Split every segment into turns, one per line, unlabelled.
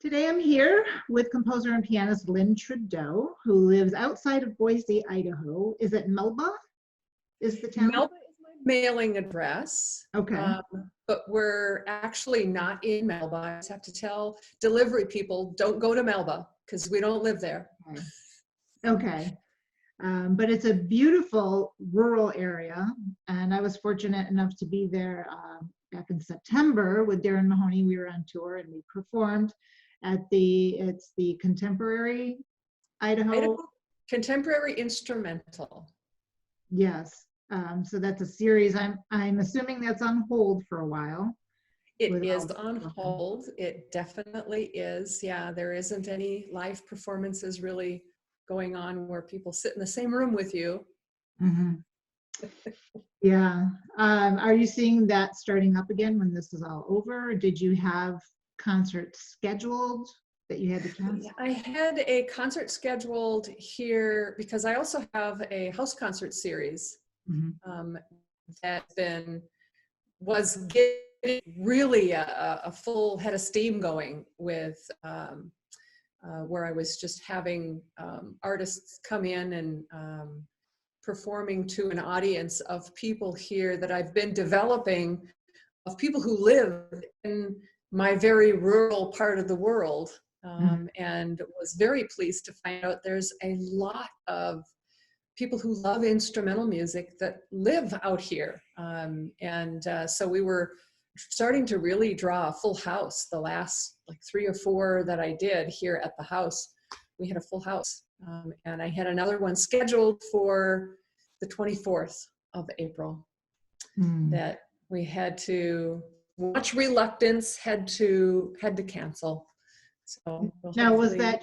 Today I'm here with composer and pianist Lynn Tredeau, who lives outside of Boise, Idaho. Is it Melba? Is the town?
Melba is my mailing address.
Okay.
But we're actually not in Melba. I just have to tell delivery people, don't go to Melba because we don't live there.
Okay. But it's a beautiful rural area, and I was fortunate enough to be there back in September with Darin Mahoney. We were on tour and we performed at the Contemporary Idaho.
Contemporary Instrumental.
Yes. So that's a series. I'm assuming that's on hold for a while.
It is on hold. It definitely is. Yeah, there isn't any live performances really going on where people sit in the same room with you.
Mm-hmm. Yeah. Are you seeing that starting up again when this is all over? Or did you have concerts scheduled that you had to cancel?
I had a concert scheduled here because I also have a house concert series that was getting really a full head of steam going with where I was just having artists come in and performing to an audience of people here that I've been developing, of people who live in my very rural part of the world, and was very pleased to find out there's a lot of people who love instrumental music that live out here. So we were starting to really draw a full house. The last like 3 or 4 that I did here at the house, we had a full house. And I had another one scheduled for the 24th of April that we had to, much reluctance, had to cancel. So
now, was that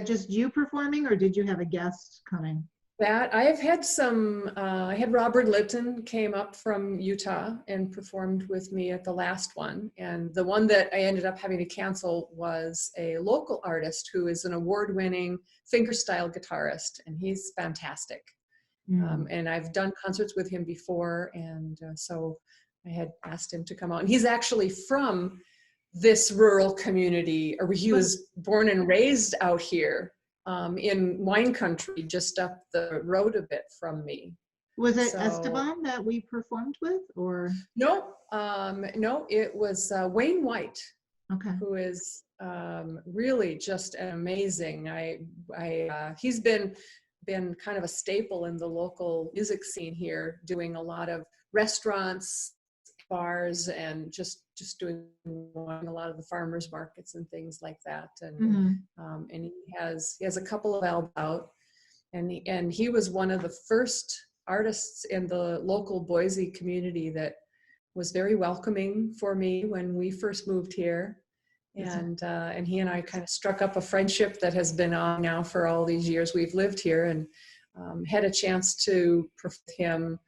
just you performing, or did you have a guest coming?
That I have had some, I had Robert Lipton came up from Utah and performed with me at the last one. And the one that I ended up having to cancel was a local artist who is an award-winning fingerstyle guitarist, and he's fantastic. And I've done concerts with him before, and so I had asked him to come out. And he's actually from this rural community, or he was born and raised out here. In wine country, just up the road a bit from me.
Was it Esteban that we performed with, or?
No, no, it was Wayne White, who is really just amazing. He's been kind of a staple in the local music scene here, doing a lot of restaurants, bars, and just doing a lot of the farmers markets and things like that. And and he has a couple of albums out, and he was one of the first artists in the local Boise community that was very welcoming for me when we first moved here. And he and I kind of struck up a friendship that has been on now for all these years we've lived here, and had a chance to perform with him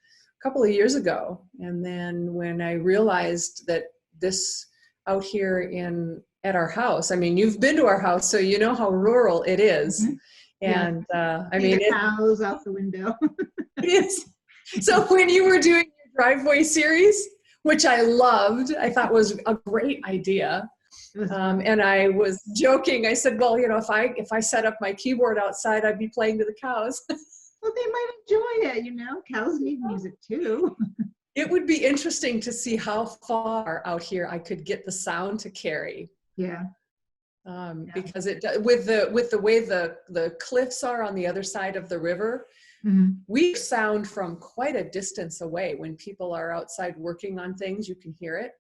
a couple of years ago. And then when I realized that this out here at our house, I mean, you've been to our house, so you know how rural it is. And I mean,
the cows out the window.
It is. So when you were doing your driveway series, which I loved, I thought was a great idea. And I was joking. I said, well, you know, if I set up my keyboard outside, I'd be playing to the cows.
Well, they might enjoy it, you know. Cows need music too.
It would be interesting to see how far out here I could get the sound to carry.
Yeah.
Because with the way the cliffs are on the other side of the river, we sound from quite a distance away. When people are outside working on things, you can hear it.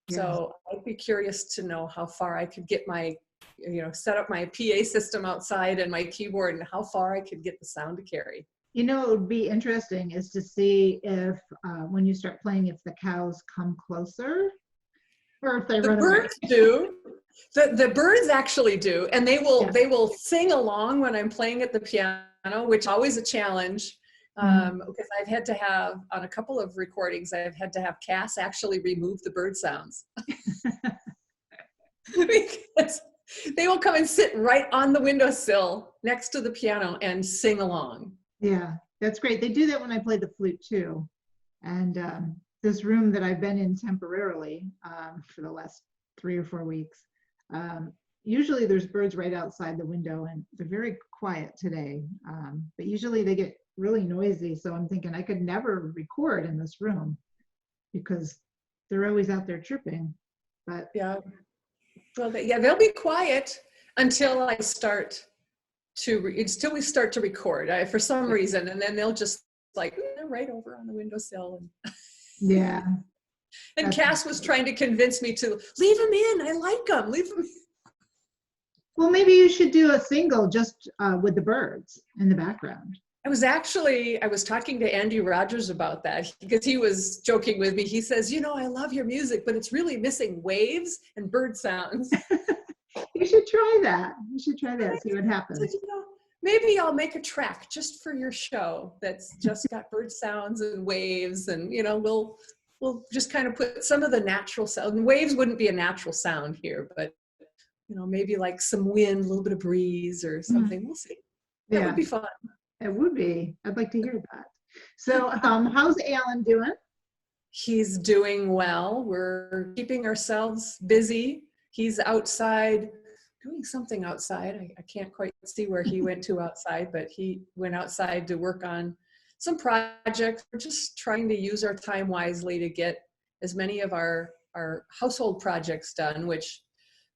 Yes. So I'd be curious to know how far I could get my, set up my PA system outside and my keyboard, and how far I could get the sound to carry.
You know, it would be interesting is to see if when you start playing, if the cows come closer, or if they run away.
The birds do. The birds actually do, and they will sing along when I'm playing at the piano, which is always a challenge. Because I've had to have, on a couple of recordings, I've had to have Cass actually remove the bird sounds. Because they will come and sit right on the windowsill next to the piano and sing along.
Yeah, that's great. They do that when I play the flute too. And this room that I've been in temporarily for the last 3 or 4 weeks, Usually there's birds right outside the window, and they're very quiet today. But usually they get really noisy. So I'm thinking I could never record in this room because they're always out there chirping. But
Yeah. Well, they'll be quiet until I start until we start to record for some reason, and then they'll just like they're right over on the windowsill. And
yeah.
and Cass was trying to convince me to leave them in. I like them. Leave them in.
Well, maybe you should do a single just with the birds in the background.
I was talking to Andy Rogers about that because he was joking with me. He says, I love your music, but it's really missing waves and bird sounds.
You should try that. See what happens.
So, maybe I'll make a track just for your show that's just got bird sounds and waves, and we'll just kind of put some of the natural sound. And waves wouldn't be a natural sound here, but maybe like some wind, a little bit of breeze or something. We'll see. That would be fun.
It would be. I'd like to hear that. So how's Alan doing?
He's doing well. We're keeping ourselves busy. He's outside doing something outside. I can't quite see where he went to outside, but he went outside to work on some projects. We're just trying to use our time wisely to get as many of our household projects done, which,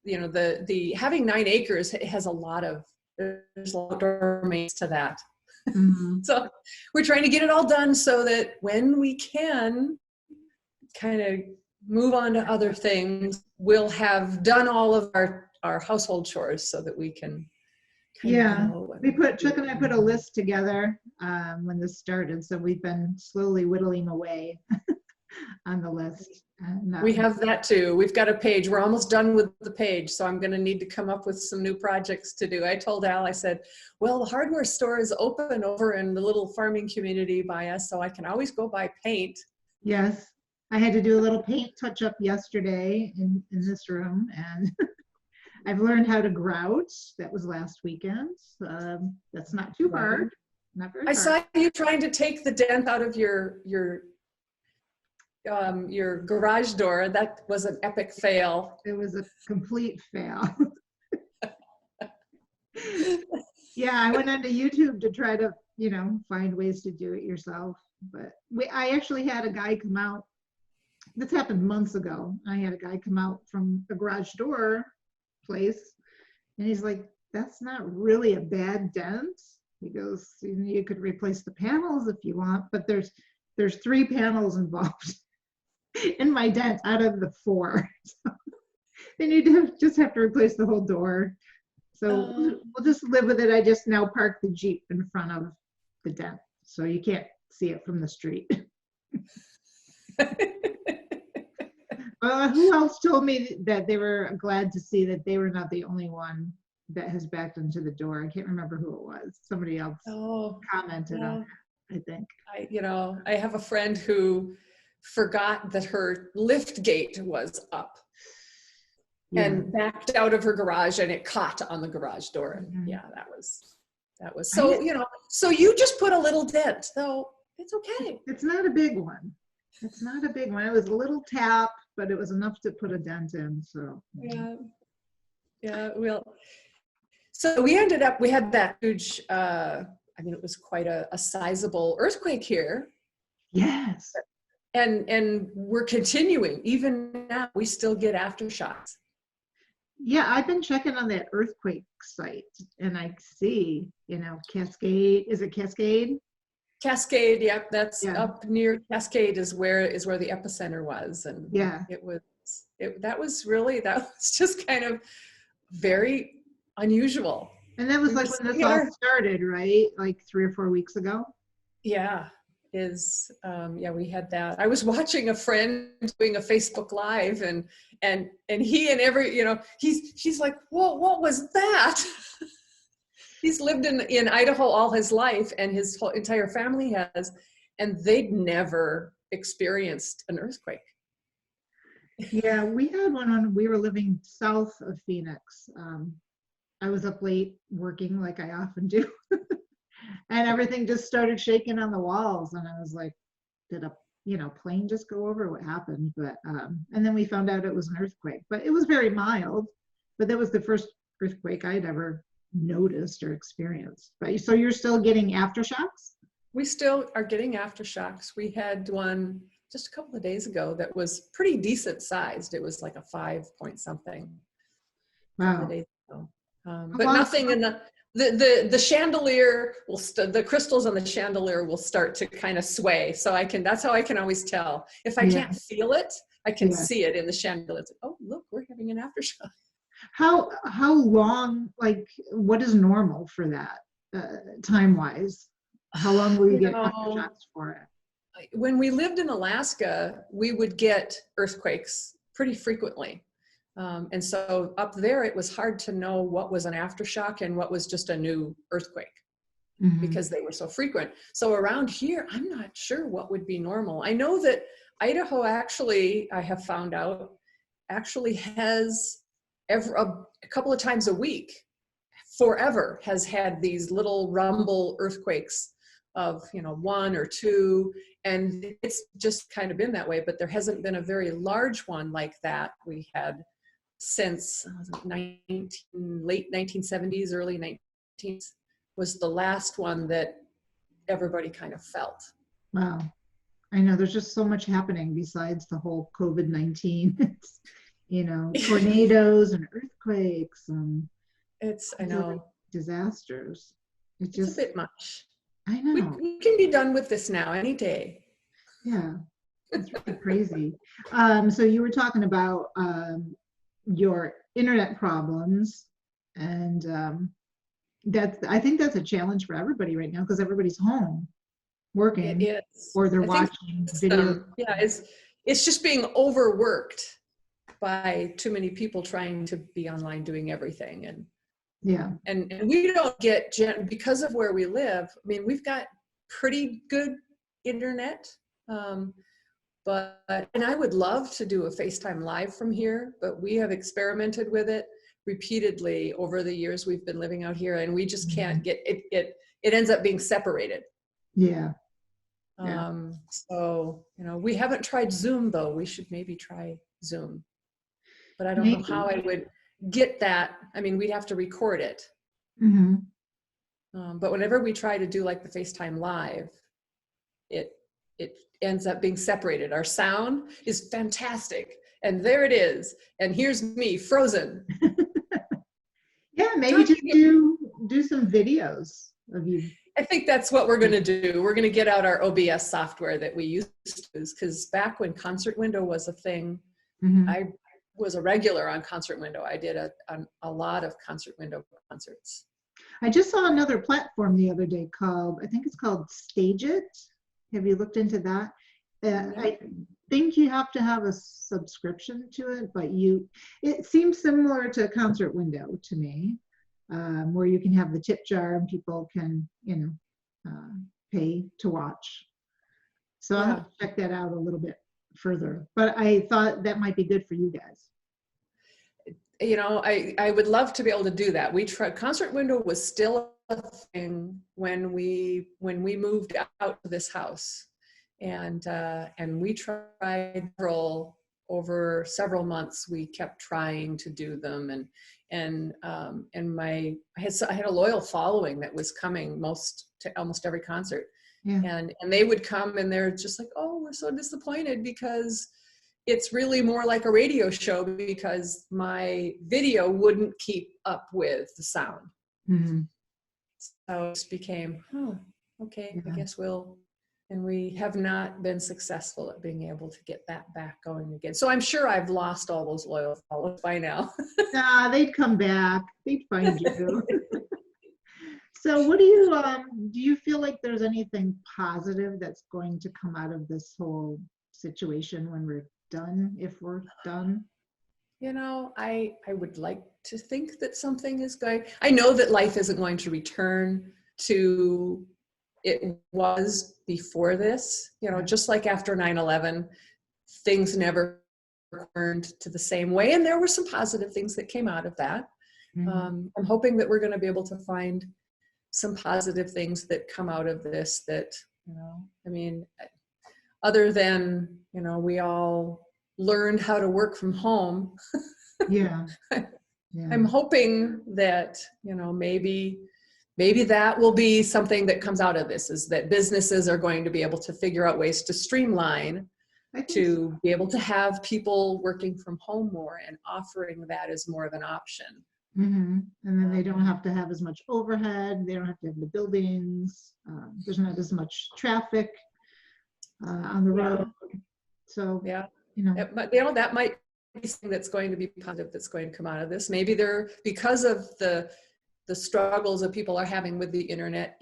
the having 9 acres has there's a lot of domains to that. Mm-hmm. So we're trying to get it all done so that when we can kind of move on to other things, we'll have done all of our household chores so that we can
Chuck and I put a list together when this started, so we've been slowly whittling away on the list.
We have that too. We've got a page. We're almost done with the page, so I'm going to need to come up with some new projects to do. I told Al, I said, well, the hardware store is open over in the little farming community by us, so I can always go buy paint.
Yes, I had to do a little paint touch-up yesterday in this room, and I've learned how to grout. That was last weekend. That's not too hard. Not very hard.
I saw you trying to take the dent out of your garage door. That was an epic fail.
It was a complete fail. Yeah, I went onto YouTube to try to, find ways to do it yourself. But I actually had a guy come out. This happened months ago. I had a guy come out from a garage door place, and he's like, that's not really a bad dent. He goes, you could replace the panels if you want, but there's 3 panels involved in my dent out of the 4. So then you just have to replace the whole door. So we'll just live with it. I just now park the Jeep in front of the dent, so you can't see it from the street. Who else told me that they were glad to see that they were not the only one that has backed into the door? I can't remember who it was. Somebody else commented on that, I think.
I have a friend who forgot that her lift gate was up and backed out of her garage, and it caught on the garage door. And that was so, so you just put a little dent, so it's okay.
It's not a big one. It's not a big one. It was a little tap, but it was enough to put a dent in. So
well, so we had that huge, it was quite a sizable earthquake here.
Yes.
And we're continuing. Even now, we still get aftershocks.
Yeah, I've been checking on that earthquake site, and I see, Cascade. Is it Cascade?
Cascade, yep, that's up near Cascade is where the epicenter was, and that was just kind of very unusual.
And that was like when this all started, right? Like 3 or 4 weeks ago.
Yeah, we had that. I was watching a friend doing a Facebook Live, and he and she's like, whoa, what was that? He's lived in Idaho all his life, and his whole entire family has, and they'd never experienced an earthquake.
Yeah, we had one when we were living south of Phoenix. I was up late working like I often do, and everything just started shaking on the walls, and I was like, did a plane just go over? What happened? But and then we found out it was an earthquake, but it was very mild. but that was the first earthquake I'd ever noticed or experienced. But so you're still getting aftershocks?
We still are getting aftershocks. We had one just a couple of days ago that was pretty decent sized. It was like a 5 point something. A couple of
Wow.
days ago.
How
But
long-
nothing in the chandelier will the crystals on the chandelier will start to kind of sway. So that's how I can always tell. If I
Yeah.
can't feel it, I can
Yeah.
see it in the chandelier. It's like, oh, look, we're having an aftershock.
How long, like, what is normal for that, time-wise? How long will you get aftershocks for it?
When we lived in Alaska, we would get earthquakes pretty frequently. And so up there, it was hard to know what was an aftershock and what was just a new earthquake
Mhm.
because they were so frequent. So around here, I'm not sure what would be normal. I know that Idaho actually, I have found out, actually has a couple of times a week forever has had these little rumble earthquakes of 1 or 2, and it's just kind of been that way, but there hasn't been a very large one like that we had since late 1970s, early 19th was the last one that everybody kind of felt.
Wow. I know there's just so much happening besides the whole COVID-19. Tornadoes and earthquakes and
I know
disasters.
it's a bit much.
I know.
We can be done with this now any day.
Yeah, it's really crazy. So you were talking about your internet problems, and I think that's a challenge for everybody right now because everybody's home working,
It is.
or they're watching videos.
Yeah, it's just being overworked by too many people trying to be online doing everything. And we don't get, because of where we live, I mean, we've got pretty good internet, and I would love to do a FaceTime live from here, but we have experimented with it repeatedly over the years we've been living out here, and we just can't get it. It ends up being separated.
Yeah.
So, we haven't tried Zoom though. We should maybe try Zoom, but I don't know how I would get that. I mean, we'd have to record it.
Mm-hmm.
But whenever we try to do like the FaceTime live, it ends up being separated. Our sound is fantastic, and there it is, and here's me frozen.
Yeah, maybe just do some videos of you.
I think that's what we're going to do. We're going to get out our OBS software that we used to use, because back when Concert Window was a thing,
Mm-hmm.
I was a regular on Concert Window. I did a lot of Concert Window concerts.
I just saw another platform the other day I think it's called Stage It. Have you looked into that? I think you have to have a subscription to it, but it seems similar to Concert Window to me, where you can have the tip jar and people can, pay to watch. So I'll have to check that out a little bit further, but I thought that might be good for you guys.
I would love to be able to do that. Concert Window was still a thing when we moved out to this house, and we tried over several months. We kept trying to do them, and I had a loyal following that was coming to almost every concert.
Yeah.
And they would come and they're just like, oh, we're so disappointed because it's really more like a radio show because my video wouldn't keep up with the sound.
Mm-hmm.
So it just became, okay,
Yeah.
I guess and we have not been successful at being able to get that back going again. So I'm sure I've lost all those loyal followers by now.
Nah, they'd come back. They'd find you. So what do you feel like there's anything positive that's going to come out of this whole situation when we're done, if we're done?
I would like to think that something is going, I know that life isn't going to return to it was before this, just like after 9/11, things never returned to the same way. And there were some positive things that came out of that.
Mm-hmm.
I'm hoping that we're going to be able to find some positive things that come out of this that, I mean, other than, we all learned how to work from home.
Yeah. Yeah.
I'm hoping that, you know, maybe that will be something that comes out of this, is that businesses are going to be able to figure out ways to streamline, to be able to have people working from home more and offering that as more of an option.
Mm-hmm. And then they don't have to have as much overhead. They don't have to have the buildings. There's not as much traffic on the road. So,
yeah,
you know,
that might be something that's going to be positive, that's going to come out of this. Maybe because of the struggles that people are having with the internet,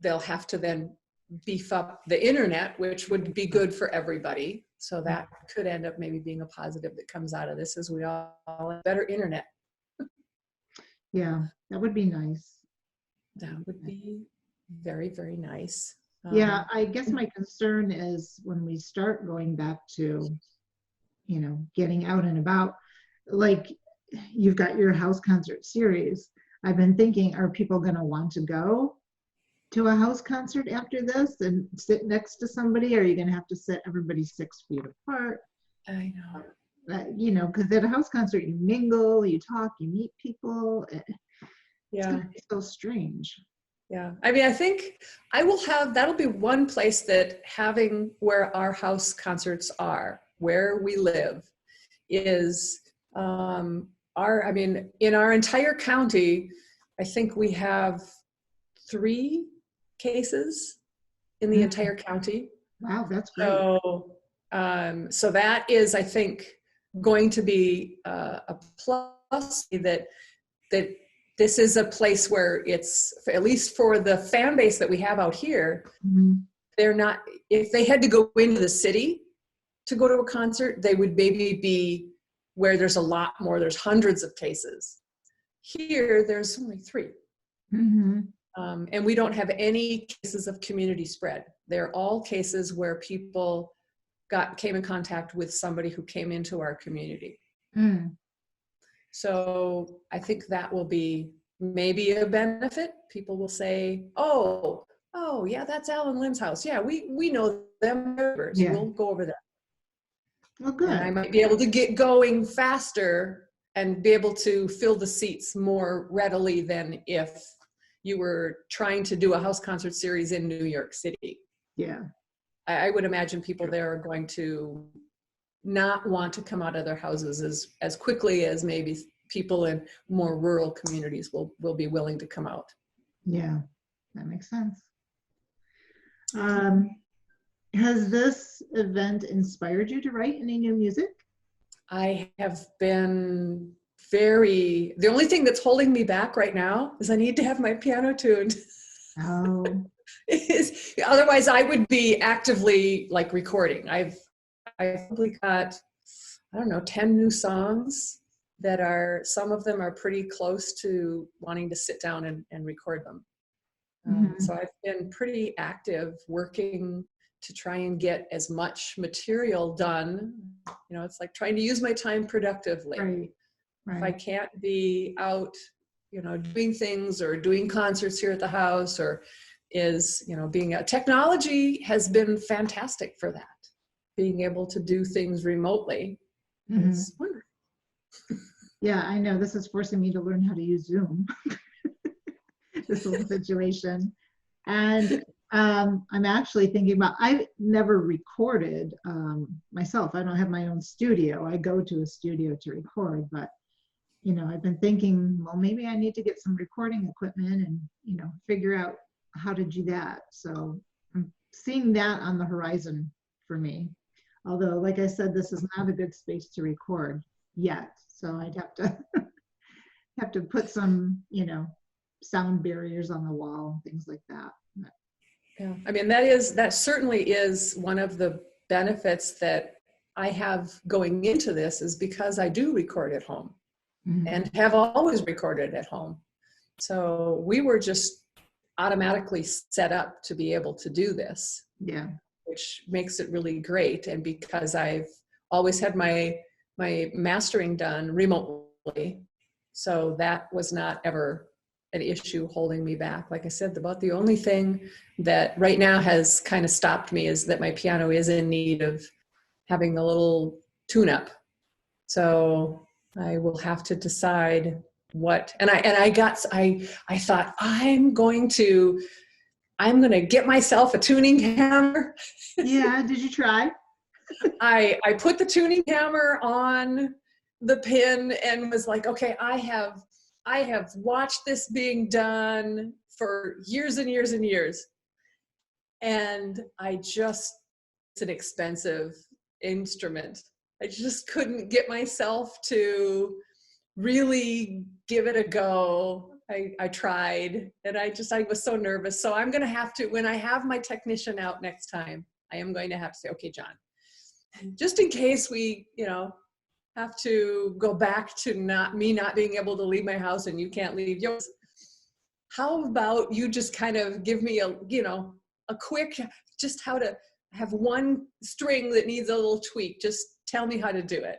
they'll have to then beef up the internet, which would be good for everybody. So that could end up maybe being a positive that comes out of this, as we all have better internet.
yeah, that would be nice.
That would be very, very nice.
Yeah, I guess my concern is when we start going back to, you know, getting out and about, like you've got your house concert series. I've been thinking, are people going to want to go to a house concert after this and sit next to somebody? Or are you going to have to sit everybody 6 feet apart?
I know.
You know, because at a house concert, you mingle, you talk, you meet people. It's going to be so strange.
Yeah. I mean, I think that'll be one place that having where our house concerts are, where we live, is in our entire county, I think we have 3 cases in the entire county.
Wow, that's great.
So that is, I think, going to be a plus, that this is a place where it's, at least for the fan base that we have out here, they're not, if they had to go into the city to go to a concert, they would maybe be where there's a lot more, there's hundreds of cases. Here, there's only 3. And we don't have any cases of community spread. They're all cases where people came in contact with somebody who came into our community. So I think that will be maybe a benefit. People will say, oh yeah, that's Al and Lynn's house. Yeah, we know them. Yeah. We'll go over there.
Well, good.
And I might be able to get going faster and be able to fill the seats more readily than if you were trying to do a house concert series in New York City.
Yeah.
I would imagine people there are going to not want to come out of their houses as quickly as maybe people in more rural communities will be willing to come out.
Yeah, that makes sense. Has this event inspired you to write any new music? I
have been the only thing that's holding me back right now is I need to have my piano tuned.
Oh.
Otherwise I would be actively like recording. I've probably got, 10 new songs that some of them are pretty close to wanting to sit down and record them. So I've been pretty active working to try and get as much material done. It's like trying to use my time productively. Right. If I can't be out, doing things or doing concerts here at the house, or technology has been fantastic for that. Being able to do things remotely is wonderful. Yeah, I know. This is forcing me to learn how to use Zoom. This whole situation. And I'm actually thinking about, I've never recorded myself. I don't have my own studio. I go to a studio to record, but I've been thinking, well, maybe I need to get some recording equipment and, figure out how to do that. So I'm seeing that on the horizon for me. Although, like I said, this is not a good space to record yet. So I'd have to put some, sound barriers on the wall, things like that. But, yeah, I mean, that certainly is one of the benefits that I have going into this, is because I do record at home and have always recorded at home. So we were just automatically set up to be able to do this. Yeah. Which makes it really great. And because I've always had my mastering done remotely, so that was not ever an issue holding me back. Like I said, about the only thing that right now has kind of stopped me is that my piano is in need of having a little tune-up. So I will have to decide what, and I thought I'm going to get myself a tuning hammer.
Yeah, did you try?
I put the tuning hammer on the pin and was like, okay, I have watched this being done for years and years and years. And it's an expensive instrument. I just couldn't get myself to really give it a go. I tried, and I was so nervous. So I'm going to have to, when I have my technician out next time, I am going to have to say, okay, John, just in case we, have to go back to not being able to leave my house and you can't leave yours, how about you just kind of give me a quick, just how to have one string that needs a little tweak. Just tell me how to do it.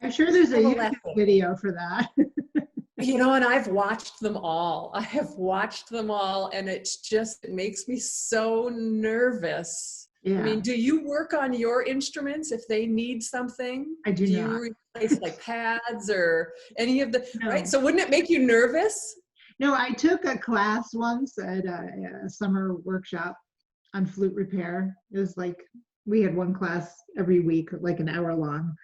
I'm sure there's a YouTube video for that.
And I've watched them all. I have watched them all, and it makes me so nervous.
Yeah.
I mean, do you work on your instruments if they need something?
I do not.
You replace like pads or any of the,
No.
right? So wouldn't it make you nervous?
No, I took a class once at a summer workshop on flute repair. It was like, we had one class every week, like an hour long.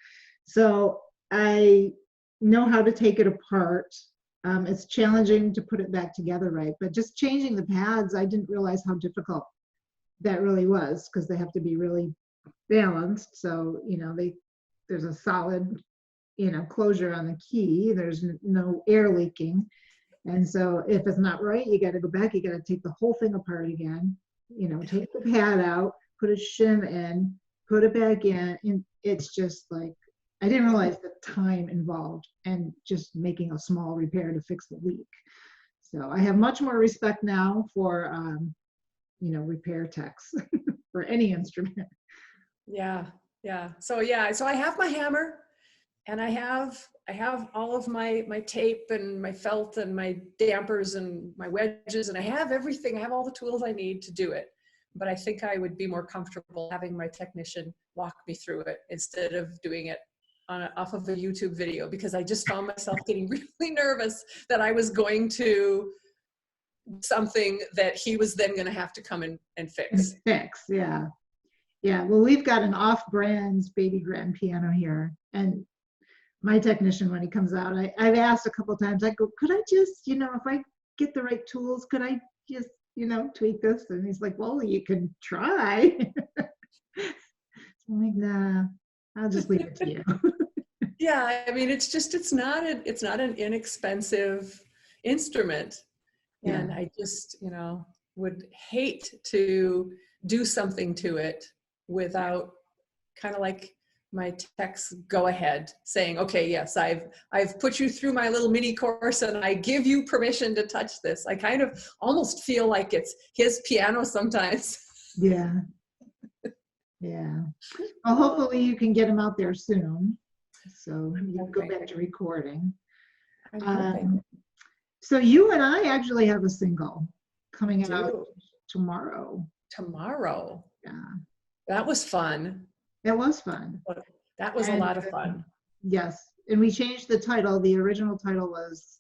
So I know how to take it apart. It's challenging to put it back together right, but just changing the pads, I didn't realize how difficult that really was, because they have to be really balanced. So, there's a solid, closure on the key. There's no air leaking. And so if it's not right, you got to go back, you got to take the whole thing apart again, take the pad out, put a shim in, put it back in. And it's just like, I didn't realize the time involved and just making a small repair to fix the leak. So I have much more respect now for, repair techs for any instrument.
Yeah. So I have my hammer, and I have all of my tape and my felt and my dampers and my wedges, and I have everything. I have all the tools I need to do it. But I think I would be more comfortable having my technician walk me through it instead of doing it off of a YouTube video, because I just found myself getting really nervous that I was going to something that he was then going to have to come in and fix.
Yeah. Well, we've got an off-brand baby grand piano here, and my technician, when he comes out, I've asked a couple of times, I go, could I just, if I get the right tools, could I just, tweak this? And he's like, well, you can try. So I'm like, nah, I'll just leave it to you.
Yeah, I mean, it's not an inexpensive instrument.
Yeah.
And I just, would hate to do something to it without kind of like my techs go ahead saying, okay, yes, I've put you through my little mini course and I give you permission to touch this. I kind of almost feel like it's his piano sometimes.
Yeah. Well, hopefully you can get him out there soon, so you can go back to recording. So you and I actually have a single coming out tomorrow.
Yeah. That was fun.
That was fun.
That was a lot of fun.
Yes. And we changed the title. The original title was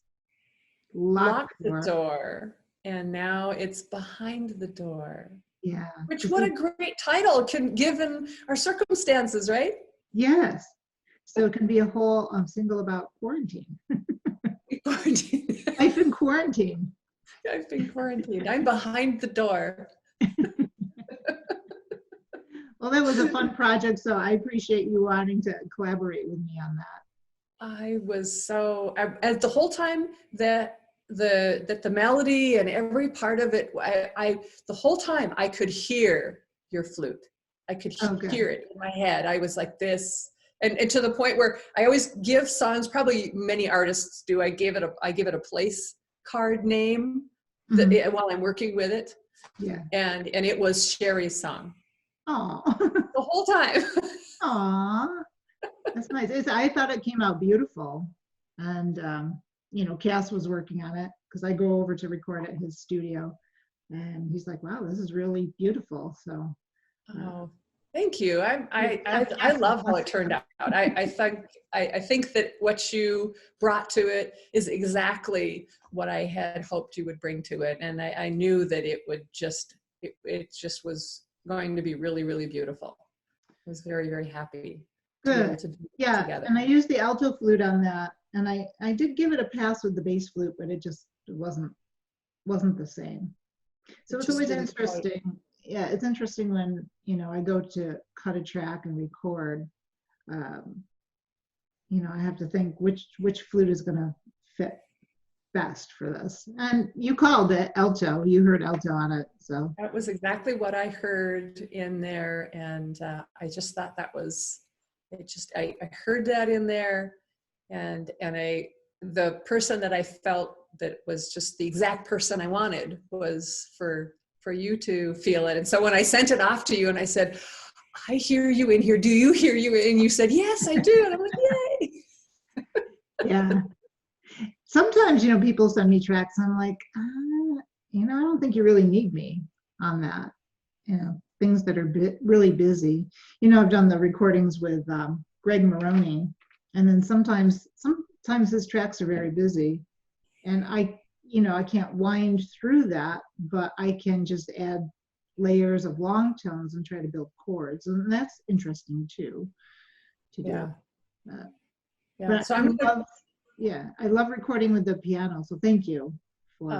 Lock
the Door. And now it's Behind the Door.
Yeah.
Which, what a great title, given our circumstances, right?
Yes. So it can be a whole single about quarantine. I've been quarantined.
I've been quarantined. I'm behind the door.
Well, that was a fun project, so I appreciate you wanting to collaborate with me on that.
I was as the whole time that the melody and every part of it, the whole time I could hear your flute. I could hear it in my head. I was like this, and to the point where I always give songs, probably many artists do, I give it a place card name while I'm working with it.
Yeah.
And it was Sherry's song.
Oh.
The whole time.
Aw. That's nice. I thought it came out beautiful. And, Cass was working on it because I go over to record at his studio. And he's like, wow, this is really beautiful. So.
Thank you. I love how it turned out. I think that what you brought to it is exactly what I had hoped you would bring to it, and I knew that it just was going to be really, really beautiful. I was very, very happy to be able
Good.
to do it
Yeah,
together.
and I used the alto flute on that, and I did give it a pass with the bass flute, but it just wasn't the same. So
It
it's
just
always
didn't quite-
interesting. Yeah, it's interesting when, I go to cut a track and record. Um, I have to think which flute is going to fit best for this. And you called it alto. You heard alto on it, so.
That was exactly what I heard in there, and I just thought that was I heard that in there, and the person that I felt that was just the exact person I wanted was for you to feel it. And so when I sent it off to you and I said, I hear you in here, do you hear you? And you said, yes, I do. And I'm like, yay.
Yeah. Sometimes, people send me tracks. I'm like, I don't think you really need me on that. Things that are really busy. I've done the recordings with Greg Maroney, and then sometimes his tracks are very busy, and I can't wind through that, but I can just add layers of long tones and try to build chords, and that's interesting too to do.
Yeah.
But
So
I love recording with the piano, so thank you for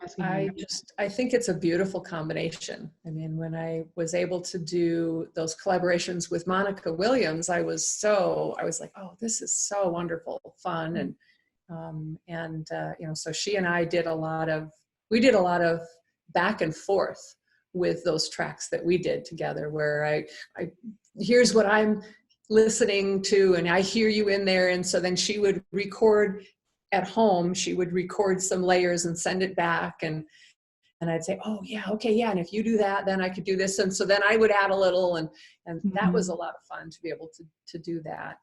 asking me.
I think it's a beautiful combination. I mean, when I was able to do those collaborations with Monica Williams, I was like, oh, this is so wonderful, fun. And so she and I did a lot of back and forth with those tracks that we did together, where I here's what I'm listening to, and I hear you in there. And so then she would record at home, she would record some layers and send it back, and I'd say, oh yeah, okay, yeah, and if you do that, then I could do this. And so then I would add a little, and that was a lot of fun to be able to do that.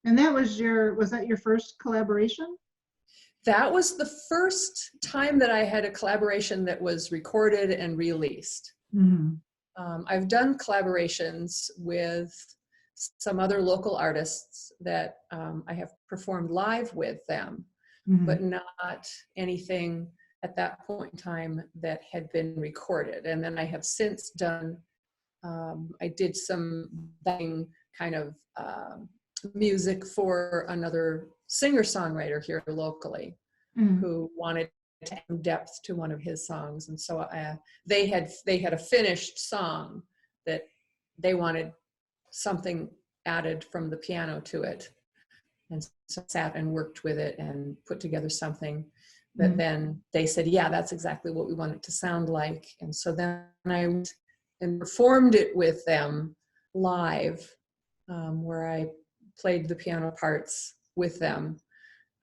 And that was that your first collaboration?
That was the first time that I had a collaboration that was recorded and released.
Mm-hmm.
I've done collaborations with some other local artists that I have performed live with them, but not anything at that point in time that had been recorded. And then I have since done, I did some kind of music for another singer-songwriter here locally who wanted to add depth to one of his songs. And so they had a finished song that they wanted something added from the piano to it. And so I sat and worked with it and put together something that then they said, yeah, that's exactly what we want it to sound like. And so then I went and performed it with them live, where I played the piano parts with them,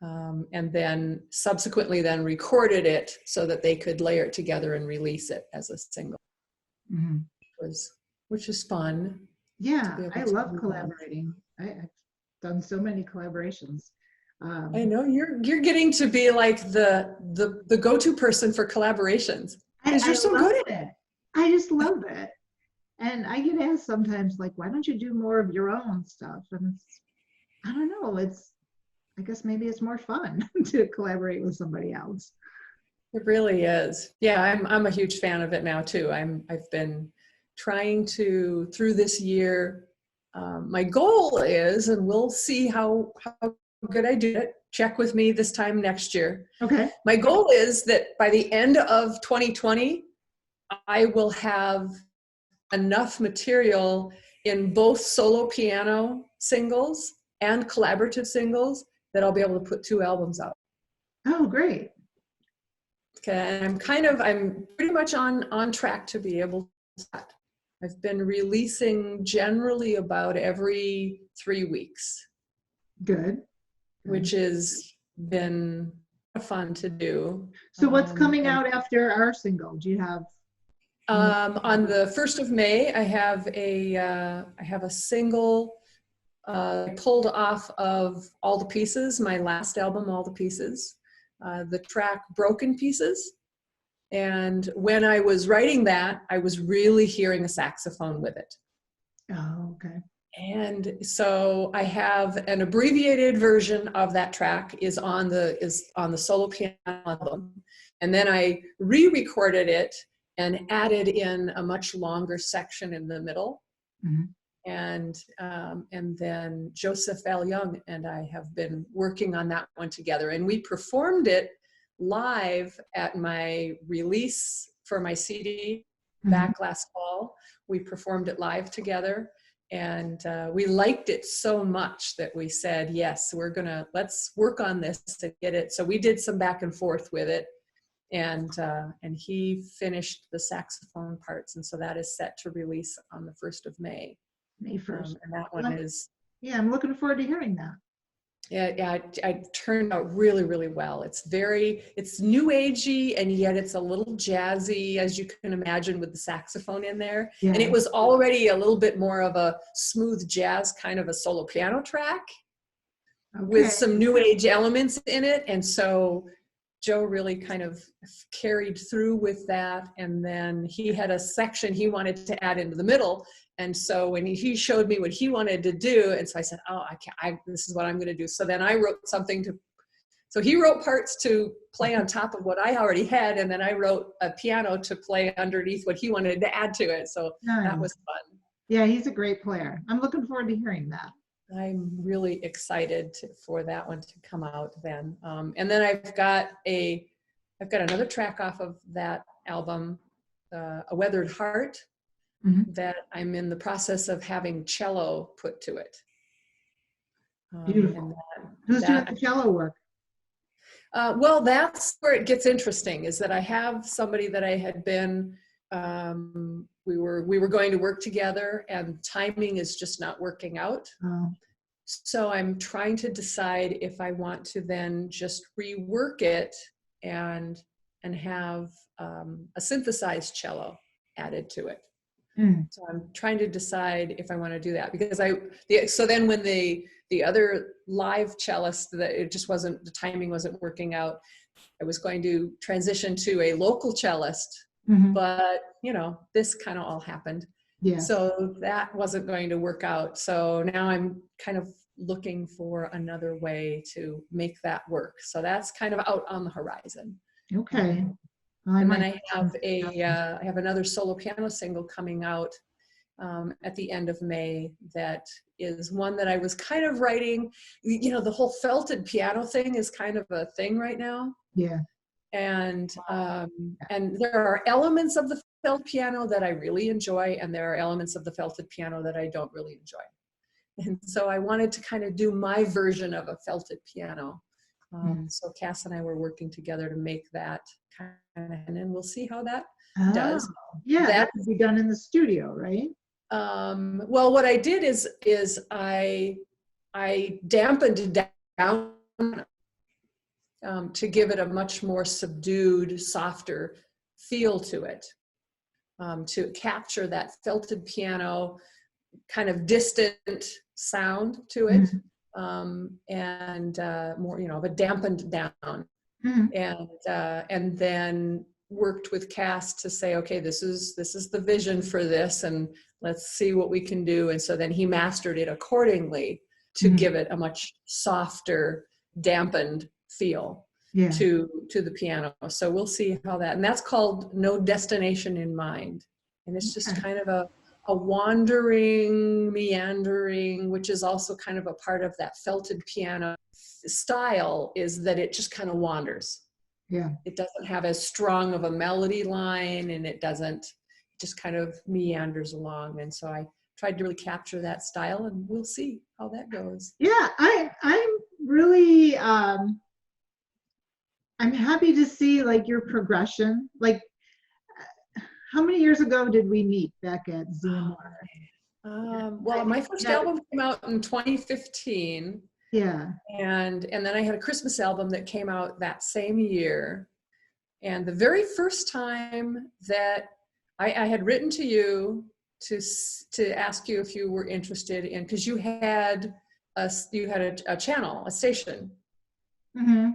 and then subsequently then recorded it so that they could layer it together and release it as a single, which is fun.
Yeah, I love collaborating. I've done so many collaborations.
I know you're getting to be like the go-to person for collaborations, because you're so good at it.
I just love it. And I get asked sometimes, like, why don't you do more of your own stuff? And I don't know, I guess maybe it's more fun to collaborate with somebody else.
It really is. Yeah, I'm a huge fan of it now too. I've been trying to, through this year, my goal is, and we'll see how good I do it, check with me this time next year.
Okay.
My goal is that by the end of 2020, I will have enough material in both solo piano singles and collaborative singles that I'll be able to put 2 albums out.
Oh, great.
Okay, and I'm pretty much on track to be able to do that. I've been releasing generally about every 3 weeks.
Good.
Which has been fun to do.
So what's coming out after our single? Do you have?
On the 1st of May, I have a single pulled off of All the Pieces, my last album, All the Pieces, the track Broken Pieces. And when I was writing that, I was really hearing a saxophone with it.
Oh, okay.
And so I have an abbreviated version of that track is on the solo piano album. And then I re-recorded it and added in a much longer section in the middle.
Mm-hmm.
And then Joseph L. Young and I have been working on that one together. And we performed it live at my release for my CD back last fall. We performed it live together. And we liked it so much that we said, yes, let's work on this to get it. So we did some back and forth with it. And he finished the saxophone parts. And so that is set to release on the 1st of May.
May 1st.
And that one is...
Yeah, I'm looking forward to hearing that.
Yeah, it turned out really, really well. It's new agey, and yet it's a little jazzy, as you can imagine, with the saxophone in there. Yeah. And it was already a little bit more of a smooth jazz kind of a solo piano track with some new age elements in it. And so Joe really kind of carried through with that. And then he had a section he wanted to add into the middle. And so when he showed me what he wanted to do, and so I said, oh, this is what I'm going to do. So then I wrote so he wrote parts to play on top of what I already had. And then I wrote a piano to play underneath what he wanted to add to it. So that was fun.
Yeah, he's a great player. I'm looking forward to hearing that.
I'm really excited for that one to come out then. And then I've got another track off of that album, A Weathered Heart, that I'm in the process of having cello put to it.
Beautiful. Who's doing the cello work?
Well, that's where it gets interesting, is that I have somebody that I had been, we were going to work together, and timing is just not working out.
Oh.
So I'm trying to decide if I want to then just rework it and have a synthesized cello added to it. So I'm trying to decide if I want to do that, because so then when the other live cellist, that the timing wasn't working out, I was going to transition to a local cellist, but this kind of all happened. Yeah. So that wasn't going to work out. So now I'm kind of looking for another way to make that work. So that's kind of out on the horizon.
Okay.
And then I have another solo piano single coming out at the end of May. That is one that I was kind of writing. The whole felted piano thing is kind of a thing right now. Yeah. And there are elements of the felt piano that I really enjoy, and there are elements of the felted piano that I don't really enjoy. And so I wanted to kind of do my version of a felted piano. So Cass and I were working together to make that and then we'll see how that does.
Yeah, that could be done in the studio, right?
Well, what I did is I dampened down to give it a much more subdued, softer feel to it, to capture that felted piano kind of distant sound to it, and more, of a dampened down. And then worked with Cass to say, okay, this is the vision for this, and let's see what we can do. And so then he mastered it accordingly to give it a much softer, dampened feel to the piano. So we'll see how that, and that's called No Destination in Mind. And it's just kind of a wandering, meandering, which is also kind of a part of that felted piano style, is that it just kind of wanders. Yeah. It doesn't have as strong of a melody line, and it just kind of meanders along. And so I tried to really capture that style, and we'll see how that goes.
Yeah, I'm really, I'm happy to see like your progression. Like, how many years ago did we meet back at ZMR?
Well, my first album came out in 2015. Yeah. And then I had a Christmas album that came out that same year. And the very first time that I had written to you to ask you if you were interested in, because you had a channel, a station.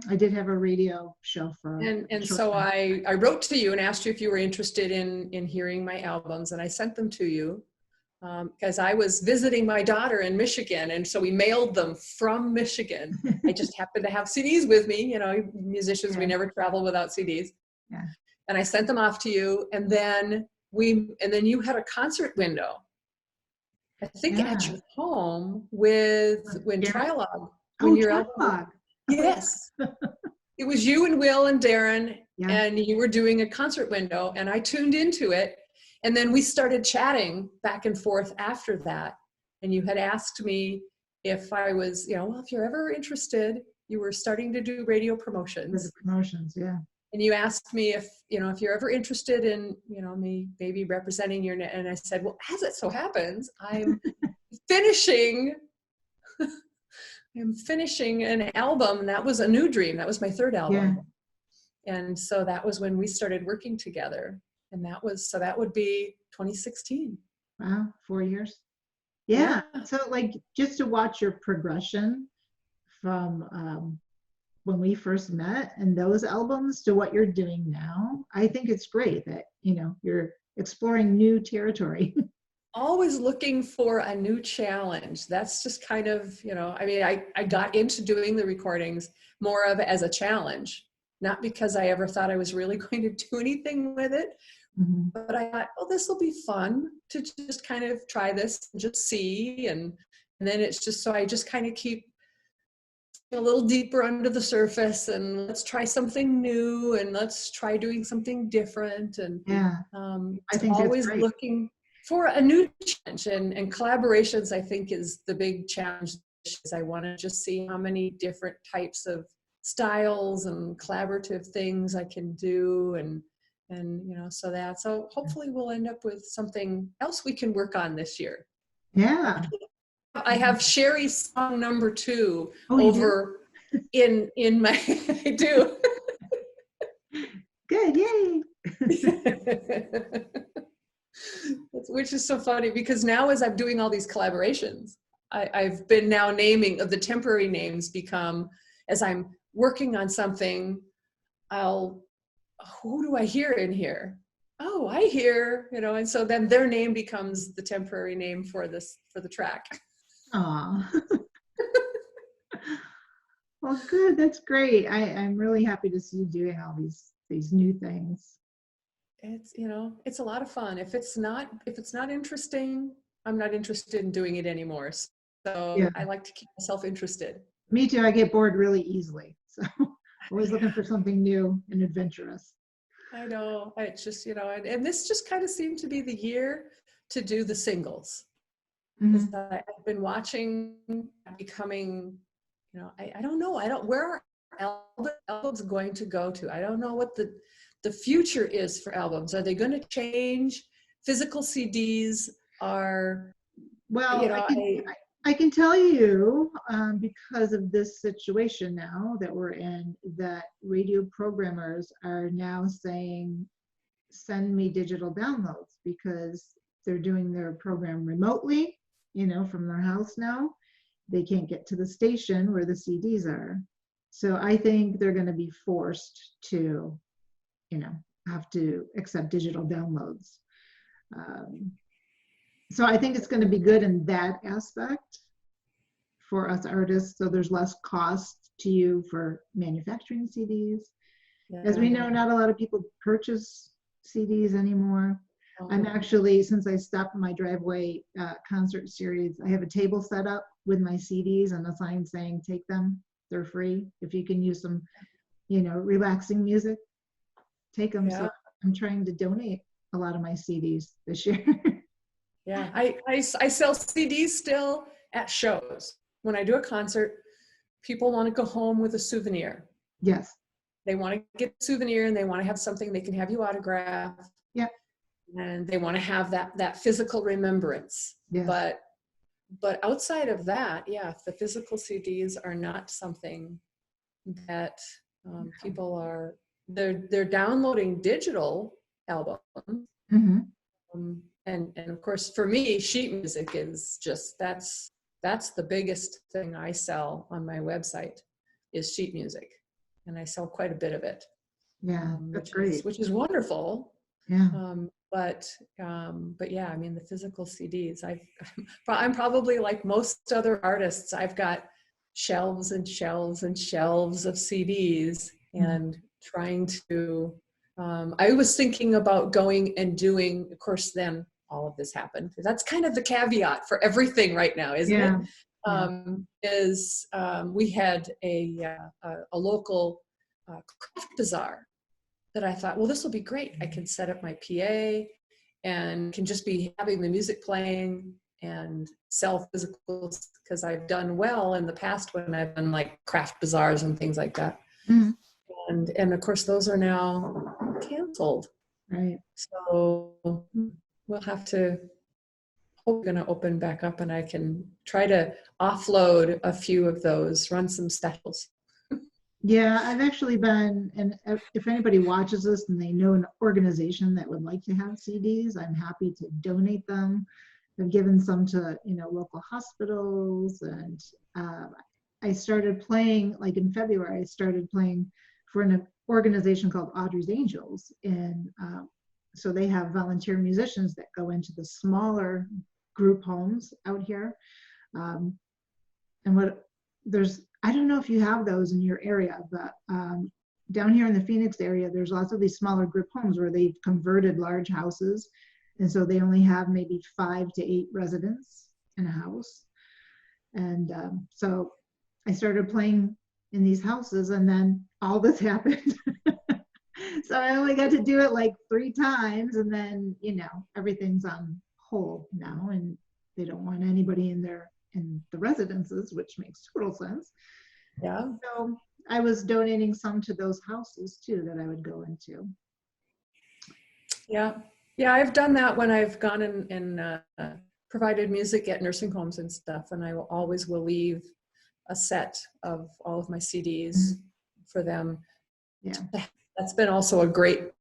I did have a radio show for.
And so I wrote to you and asked you if you were interested in hearing my albums, and I sent them to you. because I was visiting my daughter in Michigan, and so we mailed them from Michigan. I just happened to have CDs with me, you know, musicians, we never travel without CDs.
Yeah.
And I sent them off to you, and then you had a concert window, I think at your home when Trialogue, when your album.
Trialogue.
Yes. It was you and Will and Darin, and you were doing a concert window, and I tuned into it. And then we started chatting back and forth after that. And you had asked me if I was, you know, well, if you're ever interested, you were starting to do radio promotions. And you asked me if, you know, if you're ever interested in, you know, me maybe representing your, and I said, well, as it so happens, I'm finishing an album, and that was A New Dream. That was my third album. Yeah. And so that was when we started working together. And that would be 2016.
Wow, 4 years. Yeah. So like just to watch your progression from when we first met and those albums to what you're doing now, I think it's great that, you know, you're exploring new territory.
Always looking for a new challenge. That's just kind of, you know, I mean, I got into doing the recordings more of as a challenge, not because I ever thought I was really going to do anything with it. Mm-hmm. But I thought, oh, this will be fun to just kind of try this and just see. And then it's just, so I just kind of keep a little deeper under the surface, and let's try something new, and let's try doing something different. And
I think
always looking for a new challenge, and collaborations, I think, is the big challenge. I want to just see how many different types of styles and collaborative things I can do. And you know, so hopefully we'll end up with something else we can work on this year.
Yeah.
I have Sherry's song number 2 over in my, I do.
Good, yay.
Which is so funny, because now as I'm doing all these collaborations, I've been now naming, the temporary names become, as I'm working on something, who do I hear in here? Oh, I hear, you know, and so then their name becomes the temporary name for the track.
Aw. Well, good. That's great. I'm really happy to see you doing all these new things.
It's, you know, it's a lot of fun. If it's not interesting, I'm not interested in doing it anymore. So I like to keep myself interested.
Me too. I get bored really easily. So always looking for something new and adventurous.
I know. It's just, you know, and this just kind of seemed to be the year to do the singles. Mm-hmm. I've been watching becoming, you know, I don't know. Where are albums going to go to? I don't know what the future is for albums. Are they going to change? Physical CDs are,
well,
you know,
I can tell you, because of this situation now that we're in, that radio programmers are now saying, send me digital downloads, because they're doing their program remotely, you know, from their house now. They can't get to the station where the CDs are. So I think they're going to be forced to, you know, have to accept digital downloads. So I think it's going to be good in that aspect for us artists. So there's less cost to you for manufacturing CDs. Yeah. As we know, not a lot of people purchase CDs anymore. I'm actually, since I stopped my driveway concert series, I have a table set up with my CDs and a sign saying, take them, they're free. If you can use some, you know, relaxing music, take them. Yeah. So I'm trying to donate a lot of my CDs this year.
Yeah, I sell CDs still at shows. When I do a concert, people want to go home with a souvenir.
Yes.
They want to get a souvenir, and they want to have something they can have you autograph.
Yeah.
And they want to have that physical remembrance. Yes. But outside of that, yeah, the physical CDs are not something that people are, they're downloading digital albums. Mm-hmm. And of course, for me, sheet music is just, that's the biggest thing I sell on my website is sheet music. And I sell quite a bit of it.
Yeah, that's great.
Which is wonderful.
Yeah.
But yeah, I mean, the physical CDs, I'm probably like most other artists. I've got shelves and shelves and shelves of CDs, and trying to, I was thinking about going and doing, of course, then all of this happened. That's kind of the caveat for everything right now, isn't it? We had a local craft bazaar that I thought, well, this will be great. I can set up my PA and can just be having the music playing and sell physicals, because I've done well in the past when I've done like craft bazaars and things like that. And of course, those are now canceled.
Right.
So we'll have to hope we're going to open back up, and I can try to offload a few of those, run some specials.
Yeah, I've actually been, and if anybody watches this and they know an organization that would like to have CDs, I'm happy to donate them. I've given some to, local hospitals, and I started playing, like in February, I started playing for an organization called Audrey's Angels. And so they have volunteer musicians that go into the smaller group homes out here. I don't know if you have those in your area, but down here in the Phoenix area, there's lots of these smaller group homes where they've converted large houses. And so they only have maybe 5 to 8 residents in a house. And so I started playing in these houses, and then all this happened. So I only got to do it like 3 times, and then, everything's on hold now, and they don't want anybody in the residences, which makes total sense.
Yeah.
So I was donating some to those houses too that I would go into.
Yeah. Yeah, I've done that when I've gone and provided music at nursing homes and stuff, and I always will leave a set of all of my CDs for them.
Yeah.
That's been also a great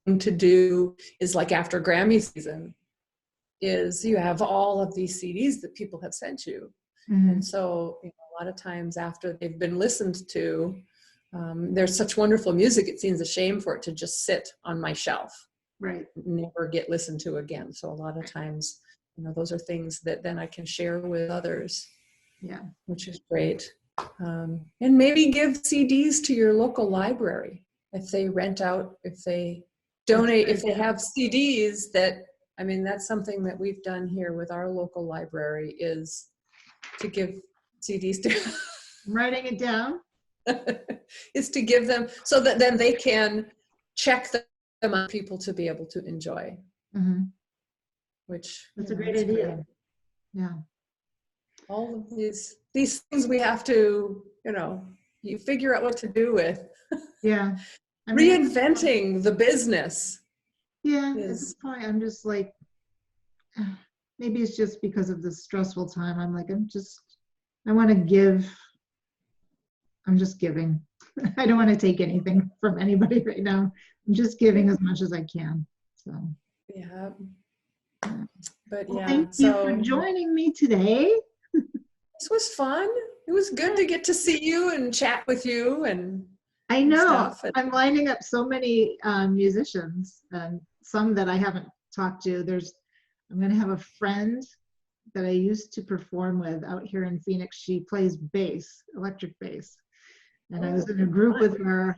thing to do, is like after Grammy season, is you have all of these CDs that people have sent you. And so a lot of times after they've been listened to, there's such wonderful music, it seems a shame for it to just sit on my shelf.
Right.
Never get listened to again. So a lot of times, those are things that then I can share with others.
Yeah.
Which is great. And maybe give CDs to your local library if they rent out, if they donate, if they have CDs that, that's something that we've done here with our local library, is to give CDs to.
I'm writing it down.
Is to give them, so that then they can check them on people to be able to enjoy. Which
that's a great idea. Great. Yeah.
All of these things we have to, you figure out what to do with.
Yeah.
Reinventing the business.
Yeah, at this point, I'm just like, maybe it's just because of the stressful time. I'm like, I want to give. I'm just giving. I don't want to take anything from anybody right now. I'm just giving as much as I can. So.
Yeah. But
well, thank you for joining me today.
This was fun. It was good to get to see you and chat with you. And
I know I'm lining up so many musicians, and some that I haven't talked to. I'm going to have a friend that I used to perform with out here in Phoenix. She plays bass, electric bass. And I was in a group with her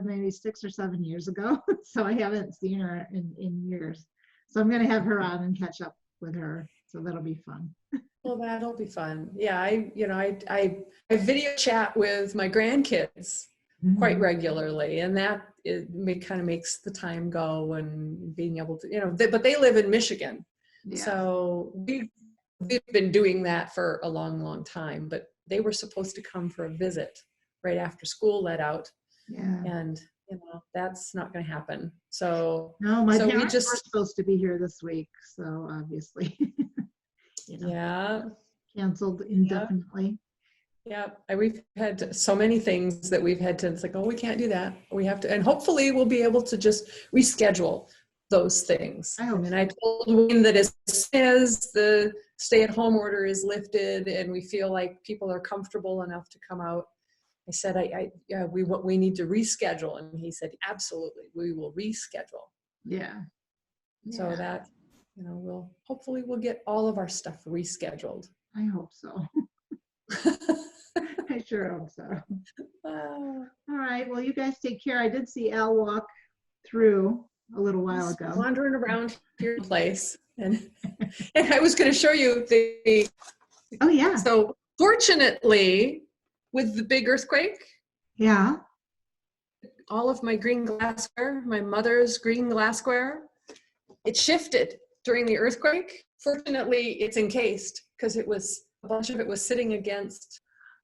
maybe 6 or 7 years ago. So I haven't seen her in years. So I'm going to have her on and catch up with her. So that'll be fun.
Well, that'll be fun. Yeah, I video chat with my grandkids quite regularly, and that kind of makes the time go, and being able to, but they live in Michigan. Yeah. So we've been doing that for a long, long time, but they were supposed to come for a visit right after school let out. Yeah. And that's not going to happen. So
no, my parents were supposed to be here this week, so obviously canceled indefinitely.
Yeah, we've had so many things that we've had to, it's like, oh, we can't do that. We have to, and hopefully we'll be able to just reschedule those things. I told Wayne that as soon as the stay-at-home order is lifted and we feel like people are comfortable enough to come out, I said, yeah, we need to reschedule. And he said, absolutely, we will reschedule.
Yeah.
So
Yeah.
that, hopefully we'll get all of our stuff rescheduled.
I hope so. I sure hope so. All right. Well, you guys take care. I did see Al walk through a little while ago.
Wandering around your place. And I was going to show you the.
Oh, yeah.
So fortunately, with the big earthquake,
yeah,
all of my green glassware, my mother's green glassware, it shifted during the earthquake. Fortunately, it's encased because a bunch of it was sitting against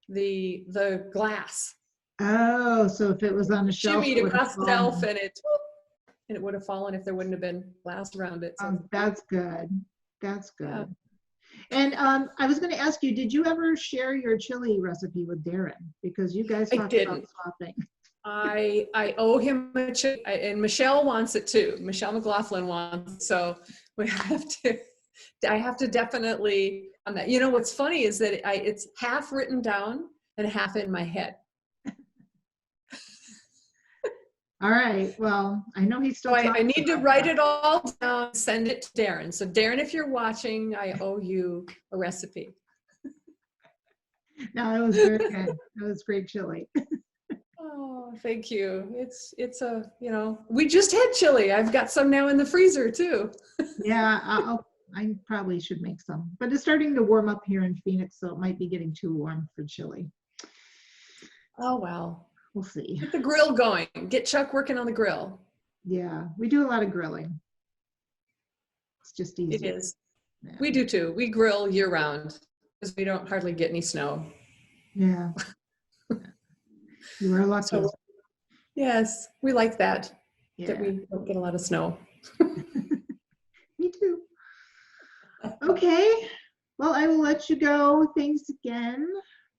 the glass.
Oh, so if it was on the shelf,
Shimmied across the shelf, and it would have fallen if there wouldn't have been glass around it. So
that's good. That's good.
Yeah.
And I was going to ask you, did you ever share your chili recipe with Darin? Because you guys talked about swapping.
I owe him a chili, and Michelle wants it too. Michelle McLaughlin wants it, so I have to definitely on that. What's funny is that it's half written down and half in my head.
All right. Well, I know he's still.
So I need to write it all down and send it to Darin. So Darin, if you're watching, I owe you a recipe.
No, it was very good. It was great chili.
Oh, thank you. It's a, we just had chili. I've got some now in the freezer too.
Yeah, I probably should make some, but it's starting to warm up here in Phoenix, so it might be getting too warm for chili.
Oh, well.
We'll see.
Get the grill going. Get Chuck working on the grill.
Yeah, we do a lot of grilling. It's just easy.
It is.
Yeah.
We do too. We grill year round because we don't hardly get any snow.
Yeah. You are lucky.
So, yes, we like that.
Yeah.
That we don't get a lot of snow.
Me too. Okay. Well, I will let you go. Thanks again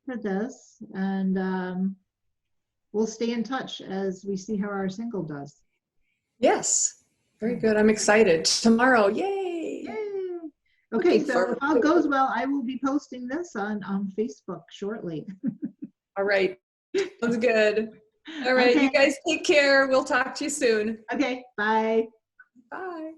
for this. And we'll stay in touch as we see how our single does.
Yes. Very good. I'm excited. Tomorrow. Yay.
Yay. Okay. So if all goes well, I will be posting this on Facebook shortly.
All right. Sounds good. All right. Okay. You guys take care. We'll talk to you soon.
Okay. Bye.
Bye.